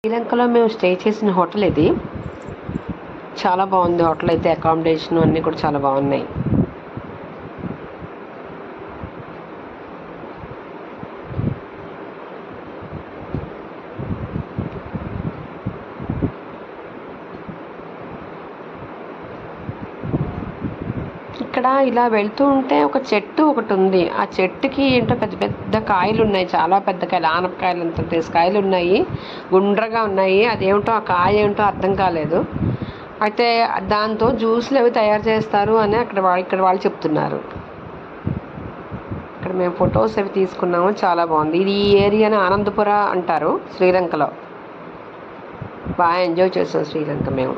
శ్రీలంకలో మేము స్టే చేసిన హోటల్ ఇది. చాలా బాగుంది హోటల్ అయితే. అకామిడేషన్ అన్నీ కూడా చాలా బాగున్నాయి. ఇక్కడ ఇలా వెళ్తూ ఉంటే ఒక చెట్టు ఒకటి ఉంది. ఆ చెట్టుకి ఏంటో పెద్ద పెద్ద కాయలు ఉన్నాయి. చాలా పెద్ద కాయలు, ఆనపకాయలు అంత కాయలు ఉన్నాయి, గుండ్రగా ఉన్నాయి. అదేమిటో ఆ కాయ ఏమిటో అర్థం కాలేదు. అయితే దాంతో జ్యూస్లు అవి తయారు చేస్తారు అని ఇక్కడ వాళ్ళు చెప్తున్నారు. ఇక్కడ మేము ఫొటోస్ అవి తీసుకున్నాము. చాలా బాగుంది. ఇది ఈ ఏరియాని ఆనందపుర అంటారు శ్రీలంకలో. బాగా ఎంజాయ్ చేసాం శ్రీలంక మేము.